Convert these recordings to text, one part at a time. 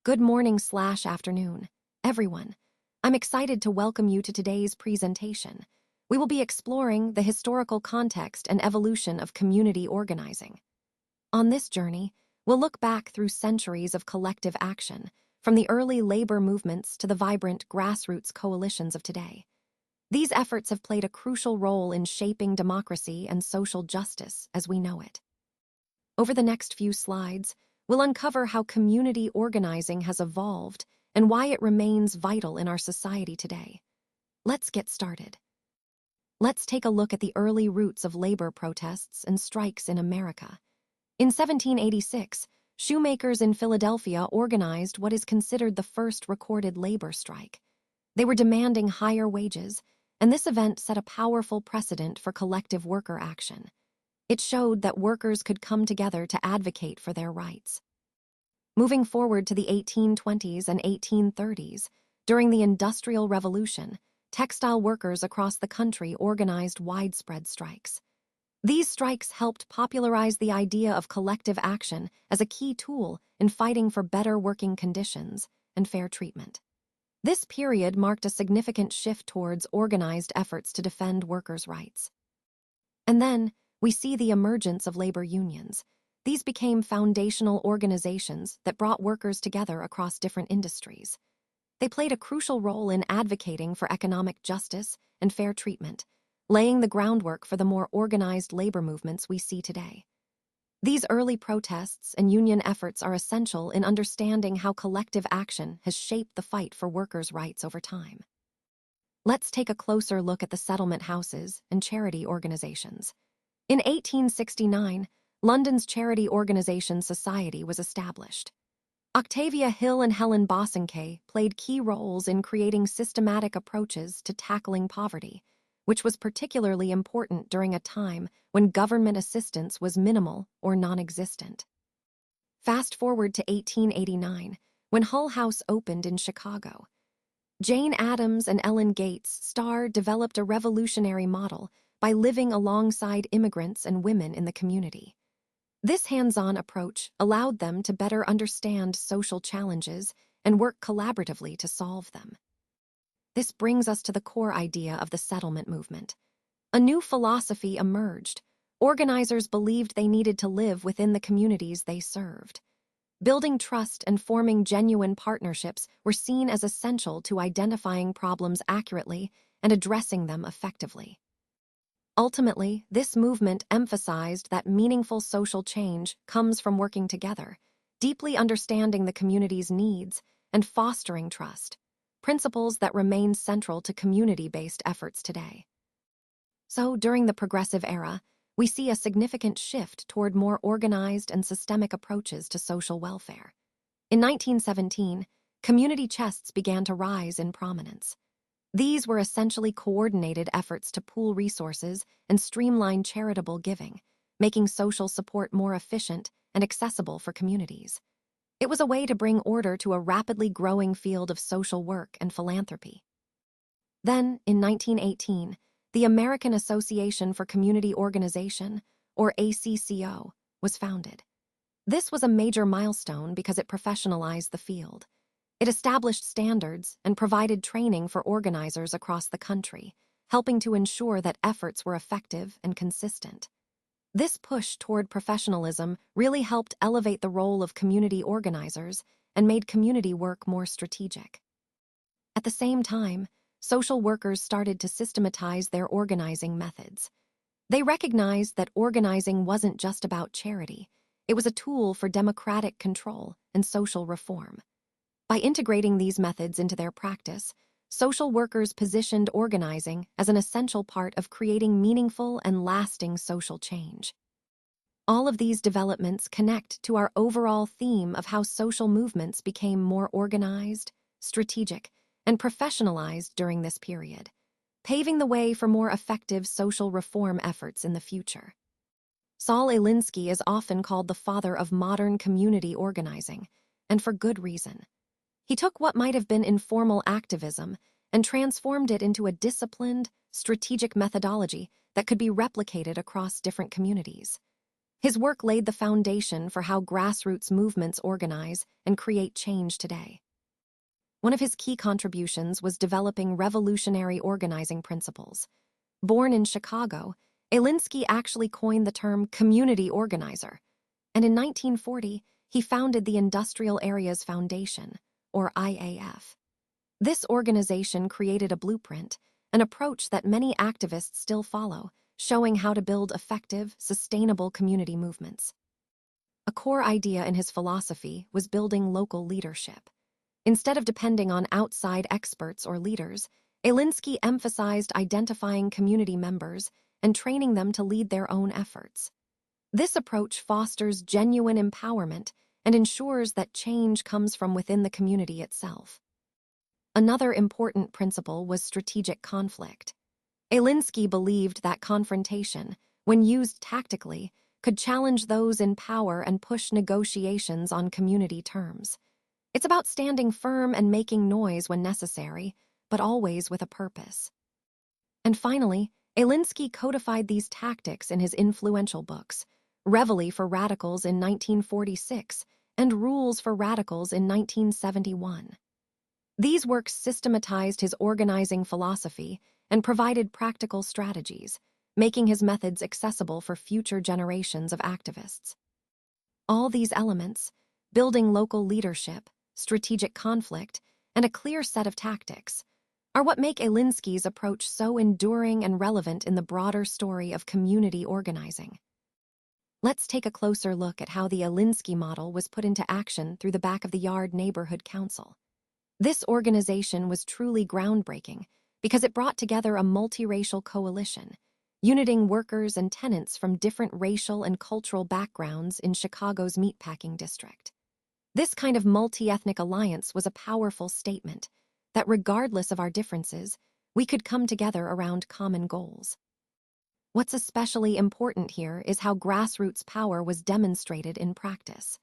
Good morning/afternoon, everyone. I'm excited to welcome you to today's presentation. We will be exploring the historical context and evolution of community organizing. On this journey, we'll look back through centuries of collective action, from the early labor movements to the vibrant grassroots coalitions of today. These efforts have played a crucial role in shaping democracy and social justice as we know it. Over the next few slides, we'll uncover how community organizing has evolved and why it remains vital in our society today. Let's get started. Let's take a look at the early roots of labor protests and strikes in America. In 1786, shoemakers in Philadelphia organized what is considered the first recorded labor strike. They were demanding higher wages, and this event set a powerful precedent for collective worker action. It showed that workers could come together to advocate for their rights. Moving forward to the 1820s and 1830s, during the Industrial Revolution, textile workers across the country organized widespread strikes. These strikes helped popularize the idea of collective action as a key tool in fighting for better working conditions and fair treatment. This period marked a significant shift towards organized efforts to defend workers' rights. And then, we see the emergence of labor unions. These became foundational organizations that brought workers together across different industries. They played a crucial role in advocating for economic justice and fair treatment, laying the groundwork for the more organized labor movements we see today. These early protests and union efforts are essential in understanding how collective action has shaped the fight for workers' rights over time. Let's take a closer look at the settlement houses and charity organizations. In 1869, London's charity organization Society was established. Octavia Hill and Helen Bosanquet played key roles in creating systematic approaches to tackling poverty, which was particularly important during a time when government assistance was minimal or non-existent. Fast forward to 1889, when Hull House opened in Chicago. Jane Addams and Ellen Gates Starr developed a revolutionary model by living alongside immigrants and women in the community. This hands-on approach allowed them to better understand social challenges and work collaboratively to solve them. This brings us to the core idea of the settlement movement. A new philosophy emerged. Organizers believed they needed to live within the communities they served. Building trust and forming genuine partnerships were seen as essential to identifying problems accurately and addressing them effectively. Ultimately, this movement emphasized that meaningful social change comes from working together, deeply understanding the community's needs, and fostering trust, principles that remain central to community-based efforts today. So, during the Progressive Era, we see a significant shift toward more organized and systemic approaches to social welfare. In 1917, community chests began to rise in prominence. These were essentially coordinated efforts to pool resources and streamline charitable giving, making social support more efficient and accessible for communities. It was a way to bring order to a rapidly growing field of social work and philanthropy. Then, in 1918, the American Association for Community Organization, or ACCO, was founded. This was a major milestone because it professionalized the field. It established standards and provided training for organizers across the country, helping to ensure that efforts were effective and consistent. This push toward professionalism really helped elevate the role of community organizers and made community work more strategic. At the same time, social workers started to systematize their organizing methods. They recognized that organizing wasn't just about charity, it was a tool for democratic control and social reform. By integrating these methods into their practice, social workers positioned organizing as an essential part of creating meaningful and lasting social change. All of these developments connect to our overall theme of how social movements became more organized, strategic, and professionalized during this period, paving the way for more effective social reform efforts in the future. Saul Alinsky is often called the father of modern community organizing, and for good reason. He took what might have been informal activism and transformed it into a disciplined, strategic methodology that could be replicated across different communities. His work laid the foundation for how grassroots movements organize and create change today. One of his key contributions was developing revolutionary organizing principles. Born in Chicago, Alinsky actually coined the term community organizer, and in 1940, he founded the Industrial Areas Foundation, or IAF. This organization created a blueprint, an approach that many activists still follow, showing how to build effective, sustainable community movements. A core idea in his philosophy was building local leadership. Instead of depending on outside experts or leaders, Alinsky emphasized identifying community members and training them to lead their own efforts. This approach fosters genuine empowerment and ensures that change comes from within the community itself. Another important principle was strategic conflict. Alinsky believed that confrontation, when used tactically, could challenge those in power and push negotiations on community terms. It's about standing firm and making noise when necessary, but always with a purpose. And finally, Alinsky codified these tactics in his influential books, Reveille for Radicals in 1946 and Rules for Radicals in 1971. These works systematized his organizing philosophy and provided practical strategies, making his methods accessible for future generations of activists. All these elements, building local leadership, strategic conflict, and a clear set of tactics, are what make Alinsky's approach so enduring and relevant in the broader story of community organizing. Let's take a closer look at how the Alinsky model was put into action through the Back of the Yard Neighborhood Council. This organization was truly groundbreaking because it brought together a multiracial coalition, uniting workers and tenants from different racial and cultural backgrounds in Chicago's meatpacking district. This kind of multi-ethnic alliance was a powerful statement that regardless of our differences, we could come together around common goals. What's especially important here is how grassroots power was demonstrated in practice.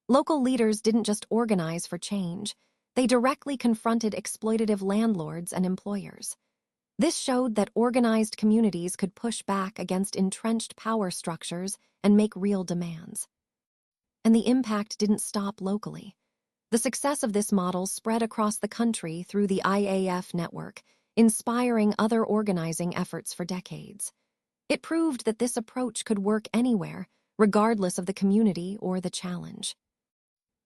Local leaders didn't just organize for change, they directly confronted exploitative landlords and employers. This showed that organized communities could push back against entrenched power structures and make real demands. And the impact didn't stop locally. The success of this model spread across the country through the IAF network, inspiring other organizing efforts for decades. It proved that this approach could work anywhere, regardless of the community or the challenge.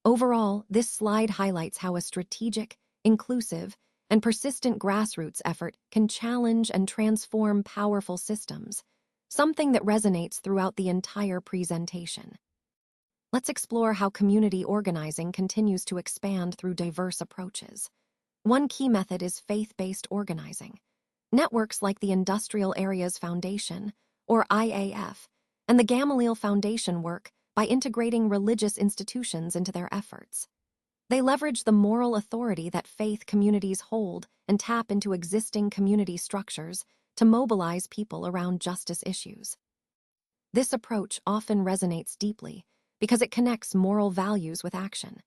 Overall, this slide highlights how a strategic, inclusive, and persistent grassroots effort can challenge and transform powerful systems, something that resonates throughout the entire presentation. Let's explore how community organizing continues to expand through diverse approaches. One key method is faith-based organizing. Networks like the Industrial Areas Foundation, or IAF, and the Gamaliel Foundation work by integrating religious institutions into their efforts. They leverage the moral authority that faith communities hold and tap into existing community structures to mobilize people around justice issues. This approach often resonates deeply because it connects moral values with action.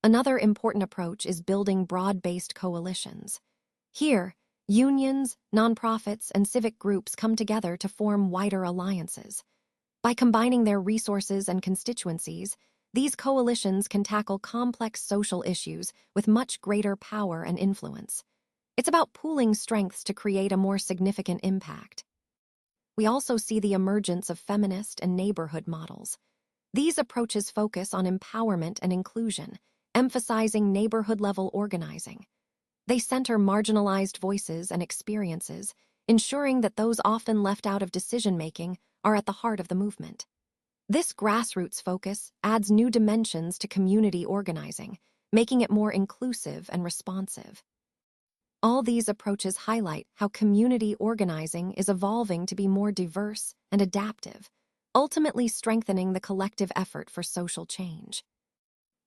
Another important approach is building broad-based coalitions. Here, unions, nonprofits, and civic groups come together to form wider alliances. By combining their resources and constituencies, these coalitions can tackle complex social issues with much greater power and influence. It's about pooling strengths to create a more significant impact. We also see the emergence of feminist and neighborhood models. These approaches focus on empowerment and inclusion, emphasizing neighborhood-level organizing. They center marginalized voices and experiences, ensuring that those often left out of decision-making are at the heart of the movement. This grassroots focus adds new dimensions to community organizing, making it more inclusive and responsive. All these approaches highlight how community organizing is evolving to be more diverse and adaptive, ultimately strengthening the collective effort for social change.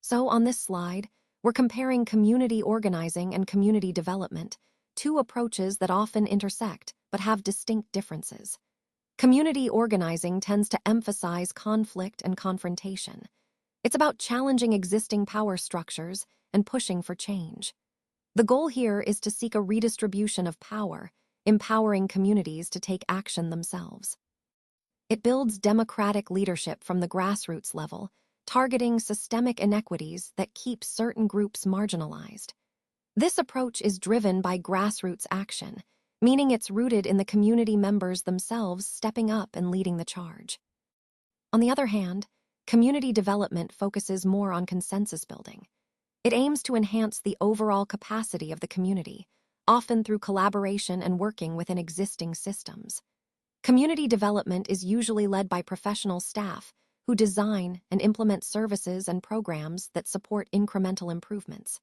So on this slide, we're comparing community organizing and community development, two approaches that often intersect but have distinct differences. Community organizing tends to emphasize conflict and confrontation. It's about challenging existing power structures and pushing for change. The goal here is to seek a redistribution of power, empowering communities to take action themselves. It builds democratic leadership from the grassroots level, targeting systemic inequities that keep certain groups marginalized. This approach is driven by grassroots action, meaning it's rooted in the community members themselves stepping up and leading the charge. On the other hand, community development focuses more on consensus building. It aims to enhance the overall capacity of the community, often through collaboration and working within existing systems. Community development is usually led by professional staff who design and implement services and programs that support incremental improvements.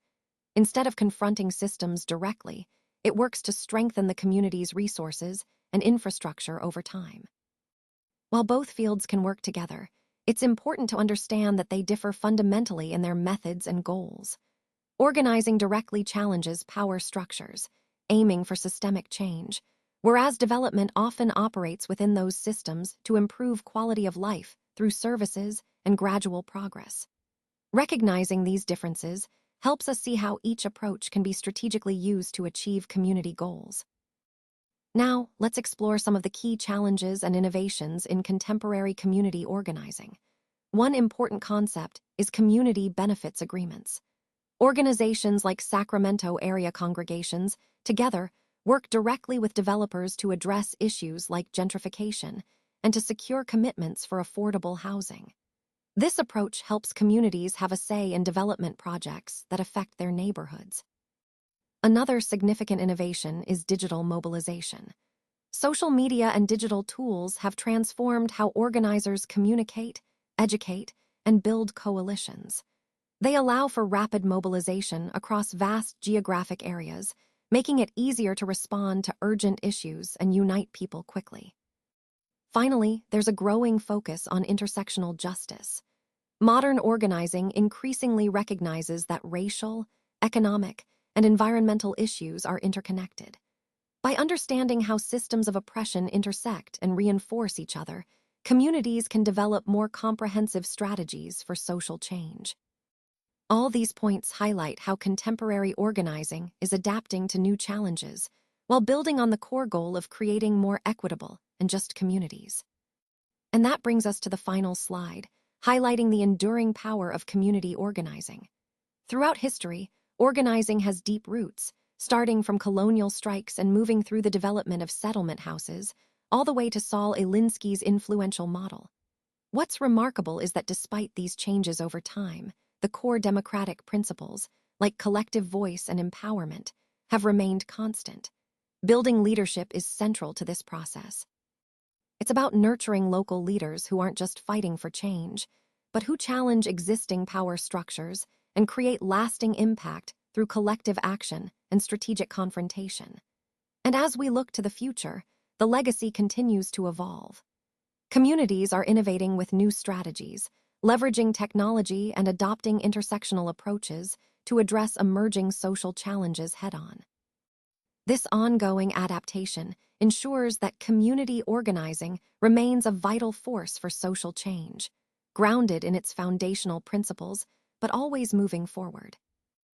Instead of confronting systems directly, it works to strengthen the community's resources and infrastructure over time. While both fields can work together, it's important to understand that they differ fundamentally in their methods and goals. Organizing directly challenges power structures, aiming for systemic change, whereas development often operates within those systems to improve quality of life through services and gradual progress. Recognizing these differences helps us see how each approach can be strategically used to achieve community goals. Now, let's explore some of the key challenges and innovations in contemporary community organizing. One important concept is community benefits agreements. Organizations like Sacramento area congregations, together, work directly with developers to address issues like gentrification and to secure commitments for affordable housing. This approach helps communities have a say in development projects that affect their neighborhoods. Another significant innovation is digital mobilization. Social media and digital tools have transformed how organizers communicate, educate, and build coalitions. They allow for rapid mobilization across vast geographic areas, making it easier to respond to urgent issues and unite people quickly. Finally, there's a growing focus on intersectional justice. Modern organizing increasingly recognizes that racial, economic, and environmental issues are interconnected. By understanding how systems of oppression intersect and reinforce each other, communities can develop more comprehensive strategies for social change. All these points highlight how contemporary organizing is adapting to new challenges, while building on the core goal of creating more equitable and just communities. And that brings us to the final slide, highlighting the enduring power of community organizing. Throughout history, organizing has deep roots, starting from colonial strikes and moving through the development of settlement houses, all the way to Saul Alinsky's influential model. What's remarkable is that despite these changes over time, the core democratic principles, like collective voice and empowerment, have remained constant. Building leadership is central to this process. It's about nurturing local leaders who aren't just fighting for change, but who challenge existing power structures and create lasting impact through collective action and strategic confrontation. And as we look to the future, the legacy continues to evolve. Communities are innovating with new strategies, leveraging technology and adopting intersectional approaches to address emerging social challenges head-on. This ongoing adaptation ensures that community organizing remains a vital force for social change, grounded in its foundational principles, but always moving forward.